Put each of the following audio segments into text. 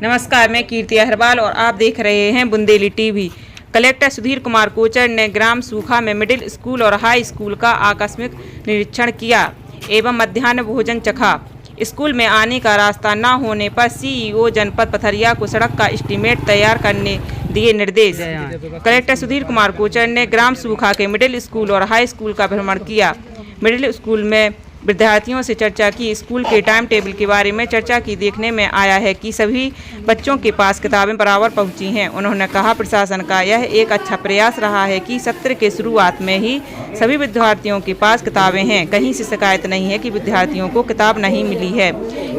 नमस्कार, मैं कीर्ति अहरवाल और आप देख रहे हैं बुंदेली टीवी। कलेक्टर सुधीर कुमार कोचर ने ग्राम सूखा में मिडिल स्कूल और हाई स्कूल का आकस्मिक निरीक्षण किया एवं मध्याह्न भोजन चखा। स्कूल में आने का रास्ता न होने पर सीईओ जनपद पथरिया को सड़क का एस्टीमेट तैयार करने दिए निर्देश। कलेक्टर सुधीर कुमार कोचर ने ग्राम सूखा के मिडिल स्कूल और हाई स्कूल का भ्रमण किया। मिडिल स्कूल में विद्यार्थियों से चर्चा की, स्कूल के टाइम टेबल के बारे में चर्चा की। देखने में आया है कि सभी बच्चों के पास किताबें बराबर पहुंची हैं। उन्होंने कहा प्रशासन का यह एक अच्छा प्रयास रहा है कि सत्र के शुरुआत में ही सभी विद्यार्थियों के पास किताबें हैं। कहीं से शिकायत नहीं है कि विद्यार्थियों को किताब नहीं मिली है।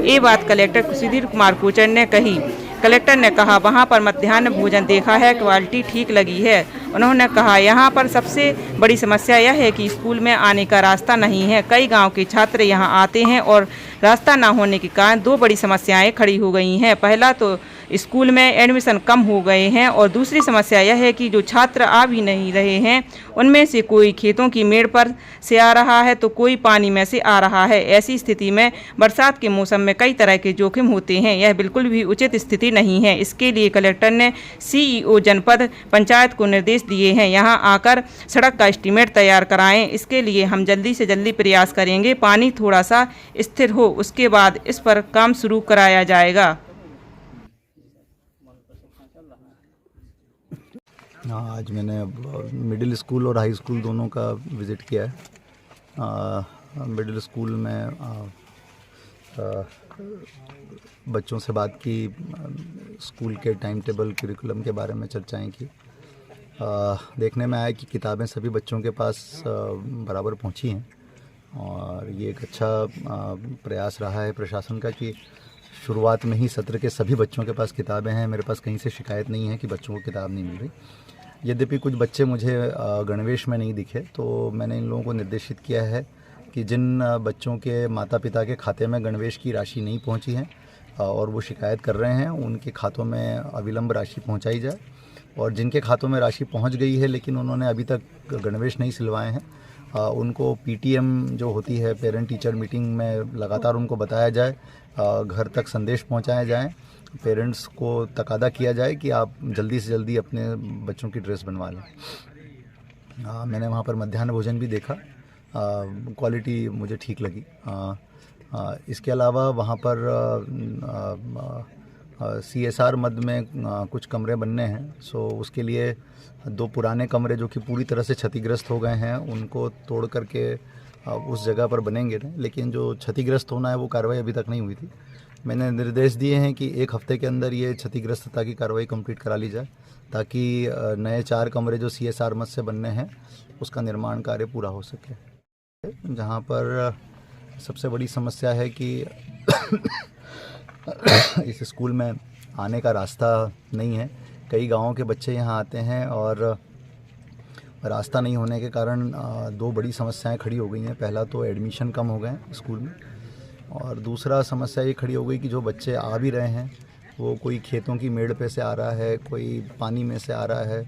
ये बात कलेक्टर सुधीर कुमार कोचर ने कही। कलेक्टर ने कहा वहां पर मध्याह्न भोजन देखा है, क्वालिटी ठीक लगी है। उन्होंने कहा यहाँ पर सबसे बड़ी समस्या यह है कि स्कूल में आने का रास्ता नहीं है। कई गांव के छात्र यहाँ आते हैं और रास्ता न होने के कारण दो बड़ी समस्याएं खड़ी हो गई हैं। पहला तो स्कूल में एडमिशन कम हो गए हैं और दूसरी समस्या यह है कि जो छात्र आ भी नहीं रहे हैं उनमें से कोई खेतों की मेड़ पर से आ रहा है तो कोई पानी में से आ रहा है। ऐसी स्थिति में बरसात के मौसम में कई तरह के जोखिम होते हैं। यह बिल्कुल भी उचित स्थिति नहीं है। इसके लिए कलेक्टर ने सीईओ जनपद पंचायत को निर्देश दिए हैं, यहाँ आकर सड़क का एस्टीमेट तैयार कराएं। इसके लिए हम जल्दी से जल्दी प्रयास करेंगे। पानी थोड़ा सा स्थिर हो उसके बाद इस पर काम शुरू कराया जाएगा। हाँ, आज मैंने मिडिल स्कूल और हाई स्कूल दोनों का विज़िट किया है। मिडिल स्कूल में बच्चों से बात की, स्कूल के टाइम टेबल करिकुलम के बारे में चर्चाएं की। देखने में आया कि किताबें सभी बच्चों के पास बराबर पहुंची हैं और ये एक अच्छा प्रयास रहा है प्रशासन का कि शुरुआत में ही सत्र के सभी बच्चों के पास किताबें हैं। मेरे पास कहीं से शिकायत नहीं है कि बच्चों को किताब नहीं मिल रही। यद्यपि कुछ बच्चे मुझे गणवेश में नहीं दिखे तो मैंने इन लोगों को निर्देशित किया है कि जिन बच्चों के माता पिता के खाते में गणवेश की राशि नहीं पहुंची है और वो शिकायत कर रहे हैं, उनके खातों में अविलंब राशि पहुंचाई जाए। और जिनके खातों में राशि पहुंच गई है लेकिन उन्होंने अभी तक गणवेश नहीं सिलवाए हैं, उनको पीटीएम जो होती है पेरेंट टीचर मीटिंग में लगातार उनको बताया जाए, घर तक संदेश पहुंचाए जाएं, पेरेंट्स को तकादा किया जाए कि आप जल्दी से जल्दी अपने बच्चों की ड्रेस बनवा लें। मैंने वहाँ पर मध्याह्न भोजन भी देखा, क्वालिटी मुझे ठीक लगी। इसके अलावा वहाँ पर CSR मद में कुछ कमरे बनने हैं। सो उसके लिए दो पुराने कमरे जो कि पूरी तरह से क्षतिग्रस्त हो गए हैं उनको तोड़ करके उस जगह पर बनेंगे, लेकिन जो क्षतिग्रस्त होना है वो कार्रवाई अभी तक नहीं हुई थी। मैंने निर्देश दिए हैं कि एक हफ्ते के अंदर ये क्षतिग्रस्तता की कार्रवाई कंप्लीट करा ली जाए ताकि नए 4 कमरे जो CSR मद से बनने हैं उसका निर्माण कार्य पूरा हो सके। जहाँ पर सबसे बड़ी समस्या है कि इस स्कूल में आने का रास्ता नहीं है। कई गांवों के बच्चे यहाँ आते हैं और रास्ता नहीं होने के कारण दो बड़ी समस्याएं खड़ी हो गई हैं। पहला तो एडमिशन कम हो गए हैं स्कूल में और दूसरा समस्या ये खड़ी हो गई कि जो बच्चे आ भी रहे हैं वो कोई खेतों की मेड़ पे से आ रहा है, कोई पानी में से आ रहा है।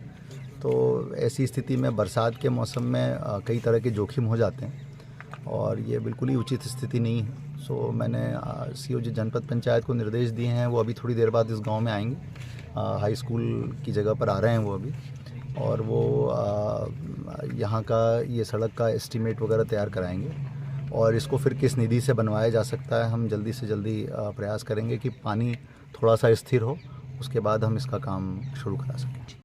तो ऐसी स्थिति में बरसात के मौसम में कई तरह के जोखिम हो जाते हैं और ये बिल्कुल ही उचित स्थिति नहीं है। सो मैंने सीईओ जनपद पंचायत को निर्देश दिए हैं, वो अभी थोड़ी देर बाद इस गांव में आएंगे। हाई स्कूल की जगह पर आ रहे हैं वो अभी, और वो यहाँ का ये सड़क का एस्टीमेट वगैरह तैयार कराएंगे और इसको फिर किस निधि से बनवाया जा सकता है हम जल्दी से जल्दी प्रयास करेंगे कि पानी थोड़ा सा स्थिर हो, उसके बाद हम इसका काम शुरू करा सकें।